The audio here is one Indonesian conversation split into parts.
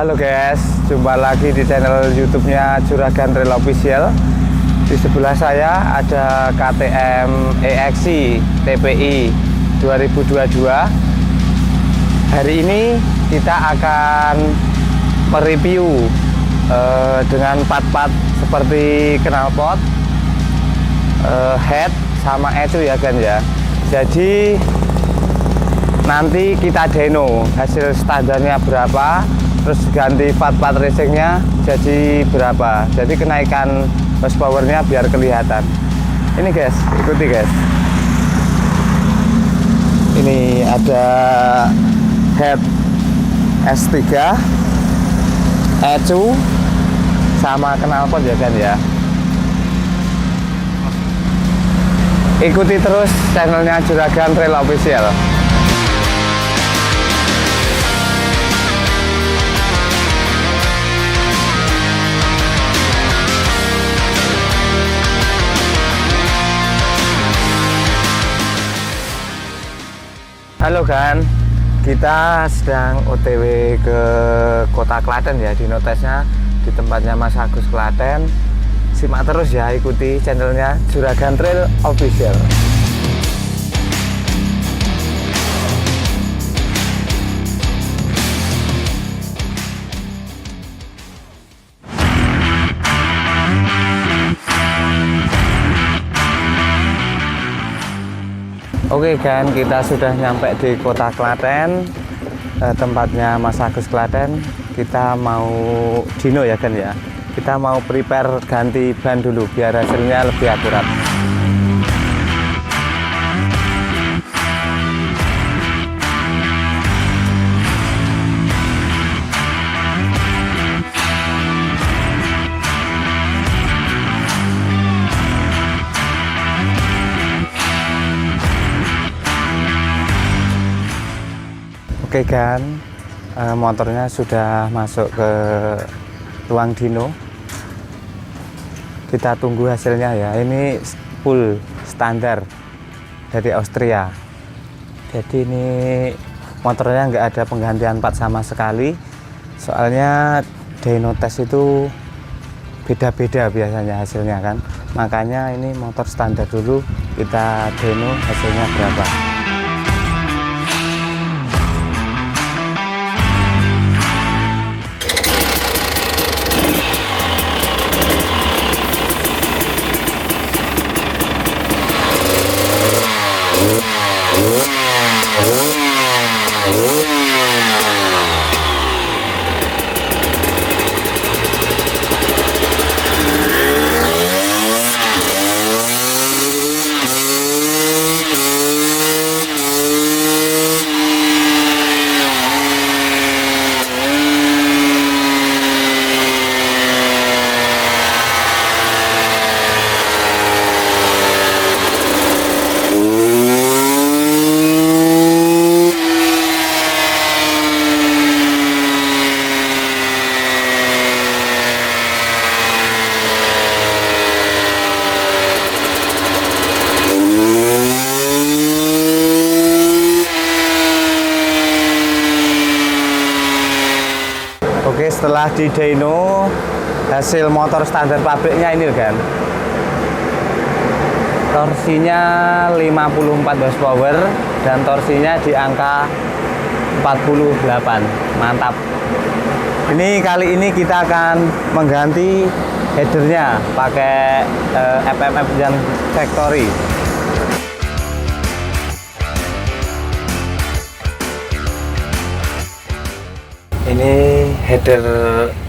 Halo guys, jumpa lagi di channel YouTube-nya Juragan Trail Official. Di sebelah saya ada KTM EXI TPI 2022. Hari ini kita akan mereview dengan part-part seperti knalpot, head, sama ECU ya kan ya. Jadi nanti kita demo hasil standarnya berapa, terus ganti part-part racingnya jadi berapa, jadi kenaikan horsepowernya biar kelihatan. Ini guys, ikuti guys, ini ada head S3, ECU, sama knalpot ya kan ya. Ikuti terus channelnya Juragan Trail Official. Halo kan, kita sedang OTW ke kota Klaten ya, di notesnya di tempatnya Mas Agus Klaten. Simak terus ya, ikuti channelnya Juragan Trail Official. Oke kan, kita sudah nyampe di kota Klaten, tempatnya Mas Agus Klaten. Kita mau dino ya kan ya. Kita mau prepare ganti ban dulu biar hasilnya lebih akurat. Oke kan, motornya sudah masuk ke ruang dino. Kita tunggu hasilnya ya. Ini full standar dari Austria. Jadi ini motornya nggak ada penggantian part sama sekali. Soalnya dyno test itu beda-beda biasanya hasilnya kan. Makanya ini motor standar dulu, kita dyno hasilnya berapa. Oke, setelah di dyno hasil motor standar pabriknya ini kan. Torsinya 54 horsepower dan torsinya di angka 48. Mantap. Ini kali ini kita akan mengganti headernya pakai FMF yang factory. Ini header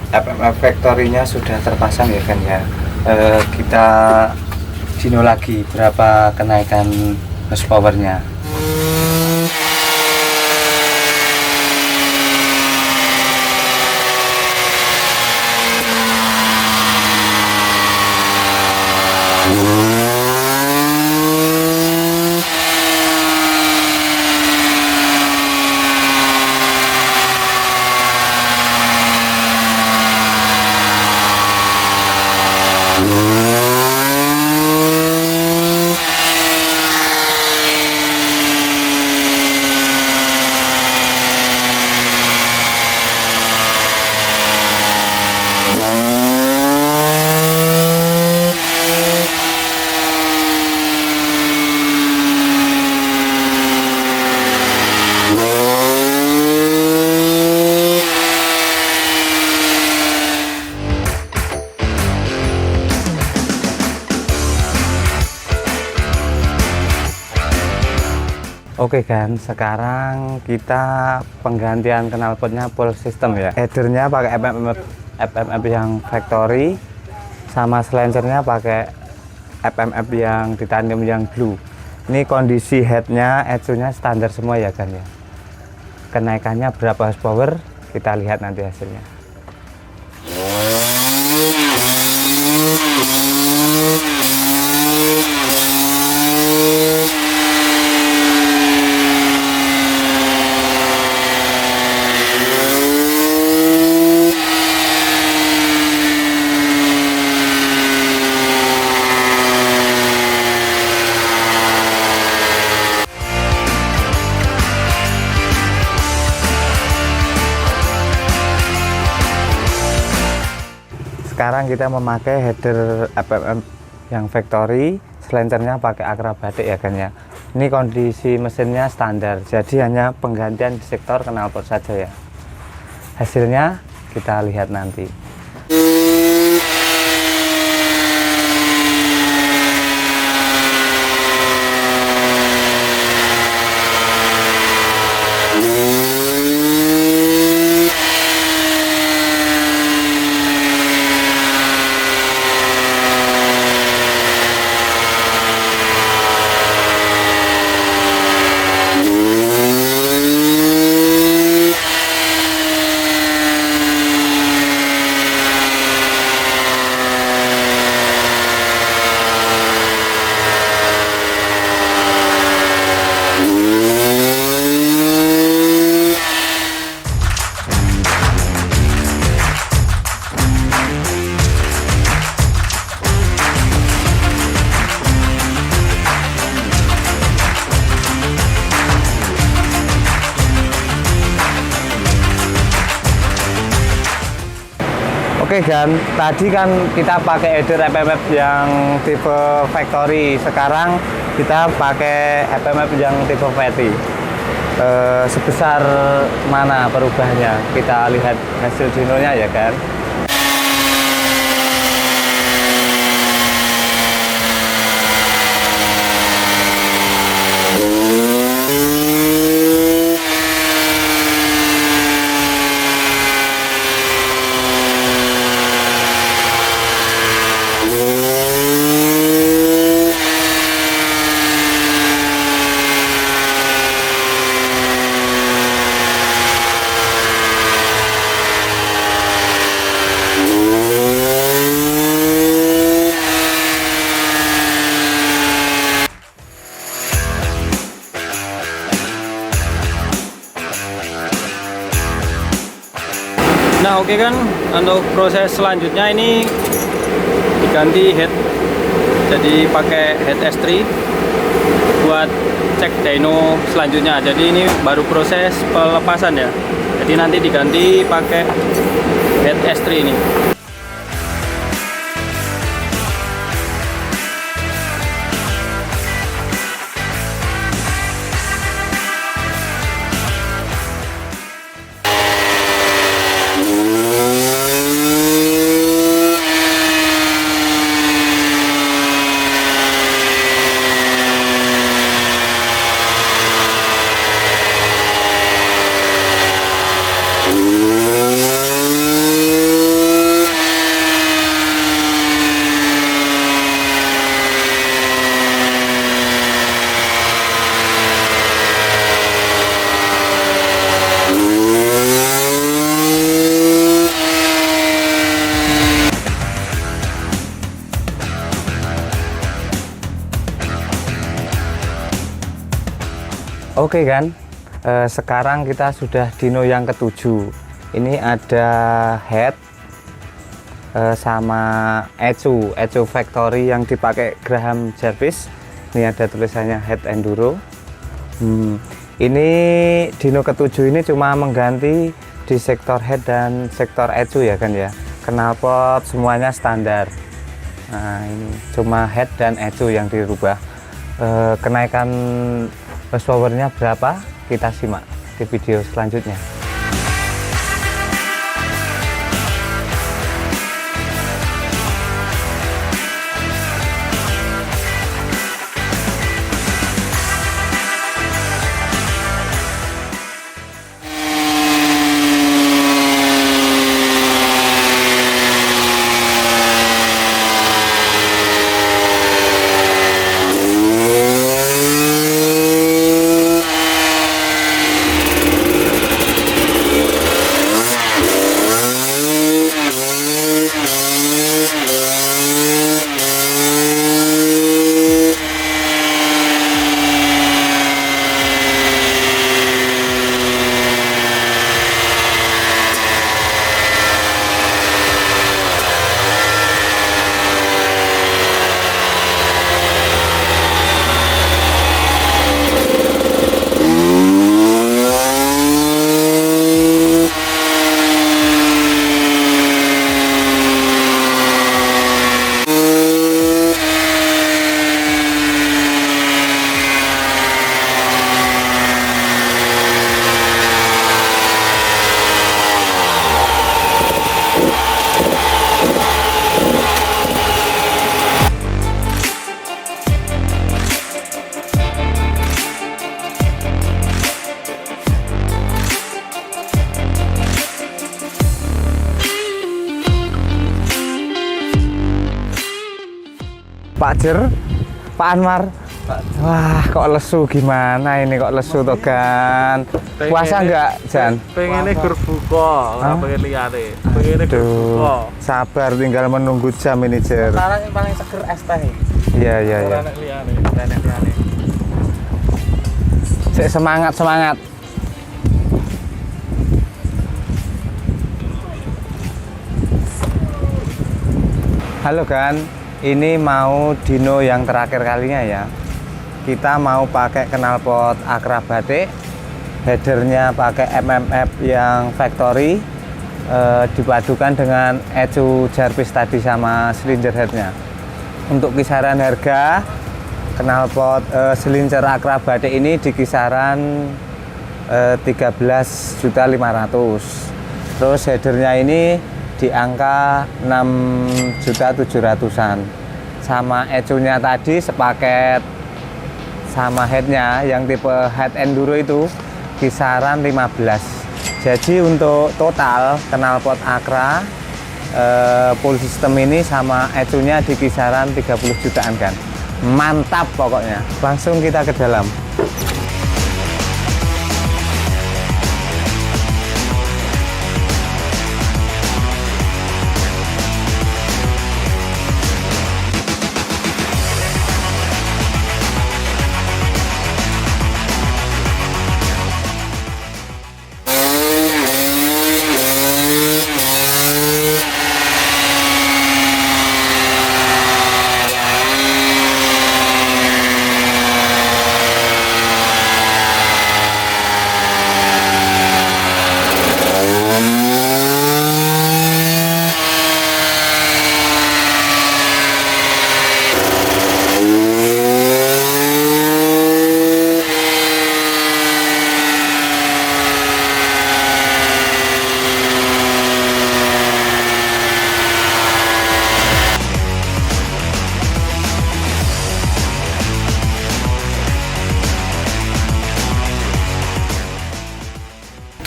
FMF Factory-nya sudah terpasang ya kan ya. Kita dino lagi berapa kenaikan horsepower-nya. Oke kan, sekarang kita penggantian knalpotnya full system ya. Headernya pakai FMF yang factory, sama selancernya pakai FMF yang titanium yang blue. Ini kondisi headnya, ECU-nya standar semua ya kan ya. Kenaikannya berapa horsepower, kita lihat nanti hasilnya. Sekarang kita memakai header FMF yang factory, selancernya pakai akrobatik ya kan ya. Ini kondisi mesinnya standar, jadi hanya penggantian di sektor knalpot saja ya. Hasilnya kita lihat nanti. Oke kan, tadi kan kita pakai header FMF yang tipe factory, sekarang kita pakai FMF yang tipe fatty. Sebesar mana perubahannya? Kita lihat hasil dynonya ya kan. Nah oke kan, untuk proses selanjutnya ini diganti head, jadi pakai head S3 buat cek dyno selanjutnya. Jadi ini baru proses pelepasan ya, jadi nanti diganti pakai head S3 ini. Oke kan, sekarang kita sudah dyno yang ketujuh. Ini ada head sama ECU factory yang dipakai Graham Jarvis. Ini ada tulisannya head enduro. Ini dyno ketujuh ini cuma mengganti di sektor head dan sektor ECU ya kan ya. Knalpot semuanya standar. Nah ini cuma head dan ECU yang dirubah. Kenaikan horsepowernya berapa, kita simak di video selanjutnya. Pak Jer, Pak Anwar. Wah, kok lesu gimana ini kok lesu toh Gan? Puasa enggak, Jan? Pengennya berbuka, ora pengen liyane. Pengennya berbuka. Sabar tinggal menunggu jam ini, Jer. Sekarang yang paling seger es teh. Iya, iya, iya. Ora nek liyane. Sik semangat, semangat. Halo Gan, ini mau dino yang terakhir kalinya ya. Kita mau pakai knalpot Acra batik, headernya pakai MMF yang factory, dipadukan dengan ecu Jarvis tadi sama silinder headnya. Untuk kisaran harga knalpot silinder Acra batik ini di kisaran 13.500.000. Terus headernya ini di angka 6.700.000-an. Sama ecunya tadi sepaket sama headnya yang tipe head enduro itu kisaran 15. Jadi untuk total knalpot Acra full system ini sama ecunya di kisaran 30 jutaan kan. Mantap pokoknya. Langsung kita ke dalam.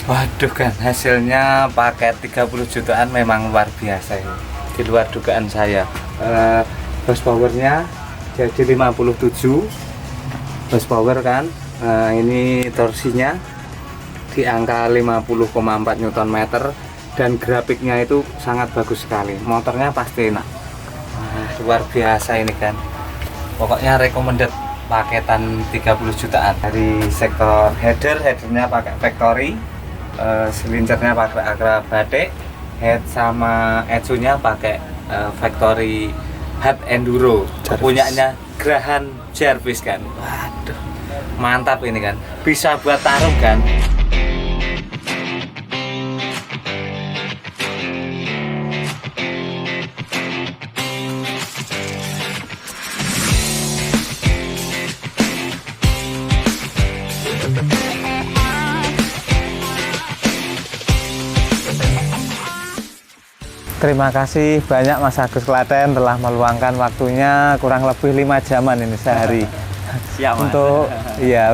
Waduh kan, hasilnya pakai 30 jutaan memang luar biasa ini. Di luar dugaan saya. Horsepowernya jadi 57 horsepower kan. Ini torsinya di angka 50,4 Nm dan grafiknya itu sangat bagus sekali. Motornya pasti enak. Luar biasa ini kan. Pokoknya recommended paketan 30 jutaan. Dari sektor headernya pakai factory. Silindernya pakai Acra batik, head sama ecunya pakai factory head enduro, punyanya Grahan Jarvis kan. Waduh, mantap ini kan, bisa buat taruh kan. Terima kasih banyak Mas Agus Klaten telah meluangkan waktunya kurang lebih 5 jaman ini sehari. Siap, Mas.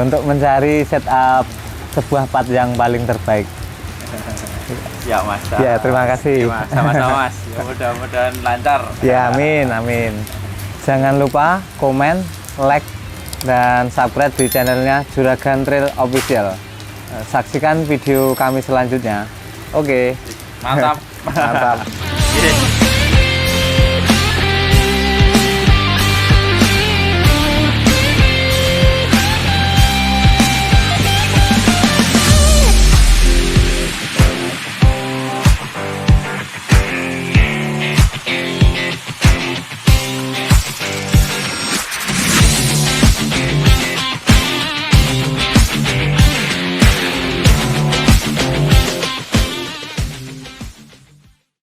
Untuk mencari setup sebuah part yang paling terbaik. Siap, Mas. Ya, terima kasih. Ya, Mas. Sama-sama, Mas. Ya, mudah-mudahan lancar. Ya, amin, amin. Jangan lupa komen, like, dan subscribe di channelnya Juragan Trail Official. Saksikan video kami selanjutnya. Oke. Mantap. Mantap.